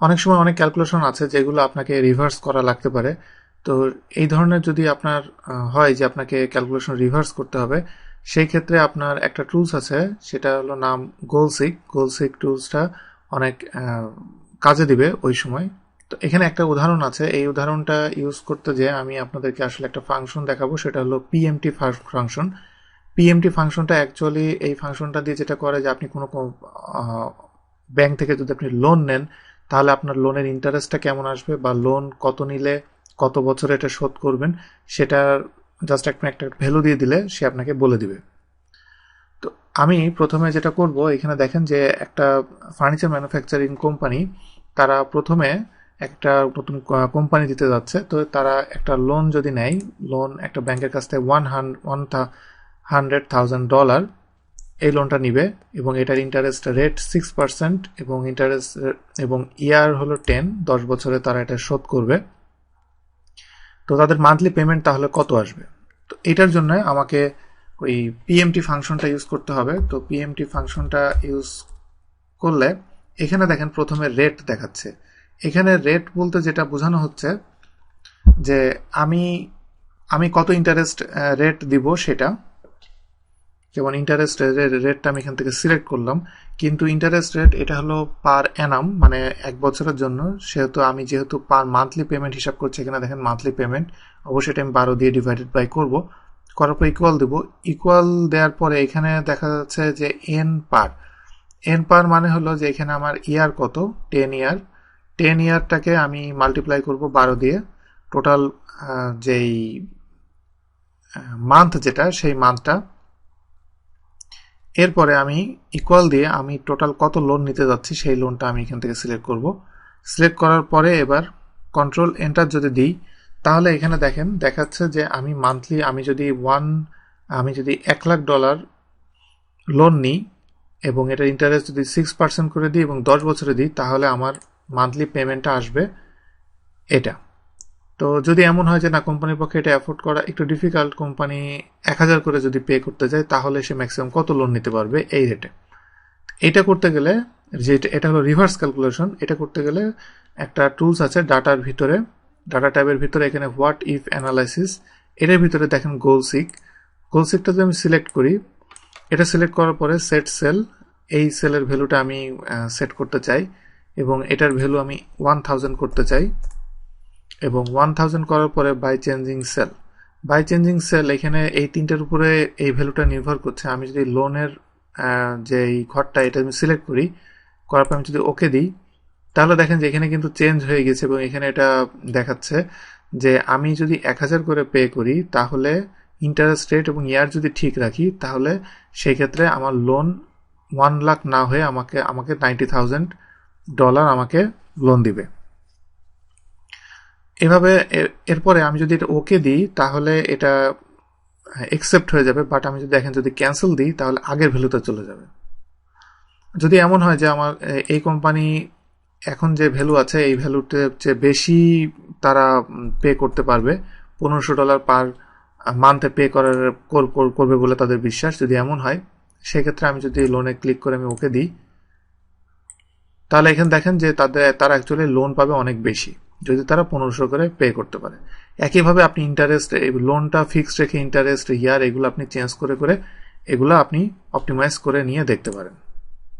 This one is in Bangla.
অনেক সময় অনেক ক্যালকুলেশন আছে যেগুলো আপনাকে রিভার্স করা লাগতে পারে। তো এই ধরনের যদি আপনার হয় যে আপনাকে ক্যালকুলেশন রিভার্স করতে হবে, সেই ক্ষেত্রে আপনার একটা টুলস আছে, সেটা হলো নাম গোলসিক। গোলসিক টুলসটা অনেক কাজে দিবে ওই সময়। তো এখানে একটা উদাহরণ আছে, এই উদাহরণটা ইউজ করতে যে আমি আপনাদেরকে আসলে একটা ফাংশন দেখাবো, সেটা হলো পিএমটি ফাংশন। পিএমটি ফাংশনটা অ্যাকচুয়ালি এই ফাংশনটা দিয়ে যেটা করে যে আপনি কোনো ব্যাংক থেকে যদি আপনি লোন নেন, তাহলে আপনার লোনের ইন্টারেস্টটা কেমন আসবে বা লোন কত নিলে কত বছরে এটা শোধ করবেন, সেটা জাস্ট একটা ভ্যালু দিয়ে দিলে সে আপনাকে বলে দিবে। তো আমি প্রথমে যেটা করব, এখানে দেখেন যে একটা ফার্নিচার ম্যানুফ্যাকচারিং কোম্পানি, তারা প্রথমে একটা নতুন কোম্পানি দিতে যাচ্ছে। তো তারা একটা লোন যদি নেয়, লোন একটা ব্যাংকের কাছ থেকে $100,000 এই লোনটা নিবে, এবং এটার ইন্টারেস্ট রেট 6% এবং ইন্টারেস্ট এবং ইয়ার হলো 10 বছরে তারা এটা শোধ করবে। তো তাদের মান্থলি পেমেন্ট তাহলে কত আসবে? তো এটার জন্য আমাকে ওই পিএমটি ফাংশনটা ইউজ করতে হবে। তো পিএমটি ফাংশনটা ইউজ করলে এখানে দেখেন প্রথমে রেট দেখাচ্ছে। এখানে রেট বলতে যেটা বোঝানো হচ্ছে যে আমি কত ইন্টারেস্ট রেট দিব সেটা। যেমন ইন্টারেস্ট রেটটা আমি এখান থেকে সিলেক্ট করলাম, কিন্তু ইন্টারেস্ট রেট এটা হলো পার অ্যানাম, মানে এক বছরের জন্য। সেহেতু আমি যেহেতু পার মান্থলি পেমেন্ট হিসাব করছি, এখানে দেখেন মান্থলি পেমেন্ট, অবশ্যই এটা আমি 12 দিয়ে ডিভাইডেড বাই করব। করার পর ইকুয়াল দেবো। ইকুয়াল দেওয়ার পরে এখানে দেখা যাচ্ছে যে এন পার মানে হলো যে এখানে আমার ইয়ার কত, 10 ইয়ার। 10 ইয়ারটাকে আমি মাল্টিপ্লাই করব 12 দিয়ে, টোটাল যেই মান্থ যেটা, সেই মান্থটা। এরপরে আমি ইকুয়াল দিয়ে আমি টোটাল কত লোন নিতে যাচ্ছি সেই লোনটা আমি এখান থেকে সিলেক্ট করব। সিলেক্ট করার পরে এবার কন্ট্রোল এন্টার যদি দিই, তাহলে এখানে দেখেন দেখাচ্ছে যে আমি মান্থলি আমি যদি $1,00,000 লোন নিই এবং এটার ইন্টারেস্ট যদি 6% করে দিই এবং 10 বছরে দিই, তাহলে আমার মান্থলি পেমেন্টটা আসবে এটা। তো যদি এমন হয় যে না, কোম্পানির পক্ষে এটা অ্যাফোর্ড করা একটু ডিফিকাল্ট, কোম্পানি 1,000 করে যদি পে করতে যায়, তাহলে সে ম্যাক্সিমাম কত লোন নিতে পারবে এই রেটে। এটা করতে গেলে, যে এটা হলো রিভার্স ক্যালকুলেশন, এটা করতে গেলে একটা টুলস আছে ডাটা ট্যাবের ভিতরে, এখানে হোয়াট ইফ অ্যানালাইসিস, এটার ভিতরে দেখেন গোলসিকটা যদি আমি সিলেক্ট করি, এটা সিলেক্ট করার পরে সেট সেল, এই সেলের ভ্যালুটা আমি সেট করতে চাই এবং এটার ভ্যালু আমি 1000 করতে চাই। এবং 1000 করার পরে বাই চেঞ্জিং সেল, এখানে এই তিনটার উপরে এই ভ্যালুটা নির্ভর করছে। আমি যদি লোনের যে ঘরটা এটা আমি সিলেক্ট করার পর আমি যদি ওকে দিই, তাহলে দেখেন যে এখানে কিন্তু চেঞ্জ হয়ে গেছে এবং এখানে এটা দেখাচ্ছে যে আমি যদি 1000 করে পে করি, তাহলে ইন্টারেস্ট রেট এবং ইয়ার যদি ঠিক রাখি, তাহলে সেই ক্ষেত্রে আমার লোন 1 লাখ না হয়ে আমাকে $90,000 আমাকে লোন দিবে। এভাবে এরপরে আমি যদি এটা ওকে দিই, তাহলে এটা অ্যাকসেপ্ট হয়ে যাবে। বাট আমি যদি দেখেন যদি ক্যান্সেল দিই, তাহলে আগের ভ্যালুতে চলে যাবে। যদি এমন হয় যে আমার এই কোম্পানি এখন যে ভ্যালু আছে, এই ভ্যালুতে চেয়ে বেশি তারা পে করতে পারবে, $1500 পার মান্থে পে করবে বলে তাদের বিশ্বাস, যদি এমন হয়, সেক্ষেত্রে আমি যদি লোনে ক্লিক করে আমি ওকে দিই, তাহলে এখানে দেখেন যে তারা অ্যাকচুয়ালি লোন পাবে অনেক বেশি যদি তারা 1500 করে পে করতে পারে। একইভাবে আপনি ইন্টারেস্ট, লোনটা ফিক্সড রেখে ইন্টারেস্ট ইয়ার এগুলো আপনি চেঞ্জ করে এগুলো আপনি অপটিমাইজ করে নিয়ে দেখতে পারেন।